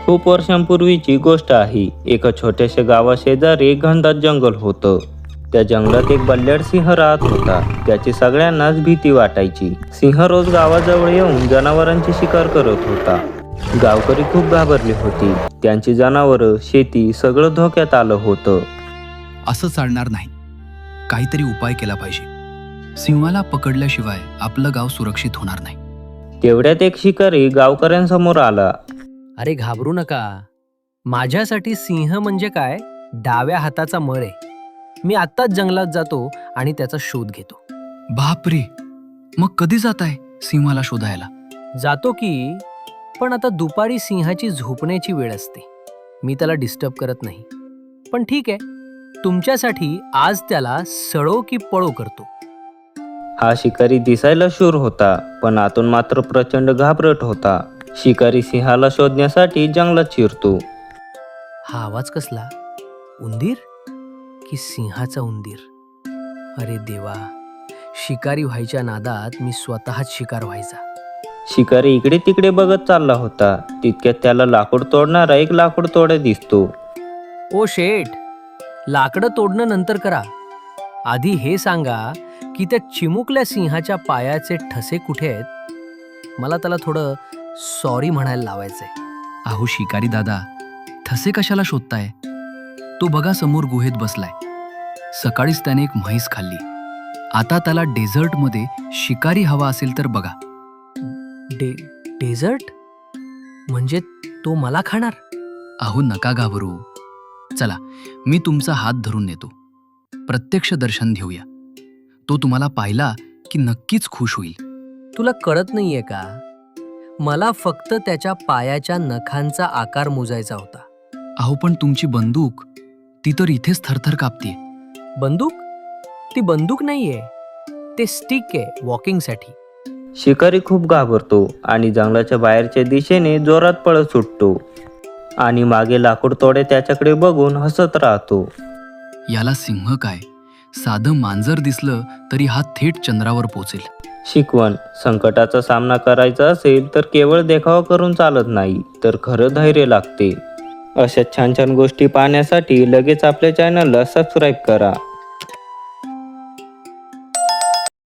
खूप वर्षांपूर्वीची गोष्ट आहे. एका छोट्याशा गावाशेजारी घनदाट जंगल होतं. त्या जंगलात एक बल्लाळ सिंह राहत होता. त्याची सगळ्यांनाच भीती वाटायची. सिंह रोज गावाजवळ येऊन जनावरांची शिकार करत होता. गावकरी खूप घाबरली होती. त्यांची जनावरं, शेती सगळं धोक्यात आलं होतं. असं चालणार नाही. काहीतरी उपाय केला पाहिजे. सिंहाला पकडल्याशिवाय आपलं गाव सुरक्षित होणार नाही. तेवढ्यात एक शिकारी गावकऱ्यांसमोर आला. अरे घाबरू नका. माझ्यासाठी सिंह म्हणजे काय, डाव्या हाताचा मर आहे. मी आत्ताच जंगलात जातो आणि त्याचा शोध घेतो. बापरे, मग कधी जाताय सिंहाला शोधायला? जातो की, पण आता दुपारी सिंहाची झोपण्याची वेळ असते. मी त्याला डिस्टर्ब करत नाही. पण ठीक आहे, तुमच्यासाठी आज त्याला सळो की पळो करतो. हा शिकारी दिसायला शूर होता, पण आतून मात्र प्रचंड घाबरट होता. शिकारी सिंहाला शोधण्यासाठी जंगलात शिरतो. हा आवाज कसला? उंदीर की सिंहाचा उंदीर? अरे देवा, शिकारी व्हायच्या नादात मी स्वतःच शिकार व्हायचा. शिकारी इकडे तिकडे बघत चालला होता. तितक्यात त्याला लाकूड तोडणारा एक लाकूड तोडा दिसतो. ओ शेठ, लाकडं तोडणं नंतर करा. आधी हे सांगा की त्या चिमुकल्या सिंहाच्या पायाचे ठसे कुठे आहेत? मला त्याला थोडं सॉरी म्हणायला लावायचंय. अहो शिकारी दादा, ठसे कशाला शोधताय? तो बघा समोर गुहेत बसलाय. सकाळीच त्याने एक म्हैस खाल्ली. आता त्याला डेझर्टमध्ये शिकारी हवा असेल तर बघा. डेझर्ट म्हणजे तो मला खाणार? अहो नका घाबरू. चला, मी तुमचा हात धरून नेतो. प्रत्यक्ष दर्शन घेऊया. तो तुम्हाला पाहिला की नक्कीच खुश होईल. तुला कळत नाहीये का? मला फक्त त्याच्या पायाच्या नखांचा आकार मोजायचा होता. अहो पण तुमची बंदूक, ती तर इथेच थरथर कापतीये. बंदूक? ती बंदूक नाहीये, ते स्टिक आहे वॉकिंगसाठी. शिकारी खूप घाबरतो आणि जंगलाच्या बाहेरच्या दिशेने जोरात पळत सुटतो. आणि मागे लाकूड तोडे त्याच्याकडे बघून हसत राहतो. याला सिंह काय, साधं मांजर दिसलं तरी हा थेट चंद्रावर पोचेल. शिकवण: संकटाचा सामना करायचा असेल तर केवळ देखावा करून चालत नाही, तर खरं धैर्य लागते. अशा छान छान गोष्टी पाहण्यासाठी लगेच आपल्या चॅनलला सबस्क्राईब करा.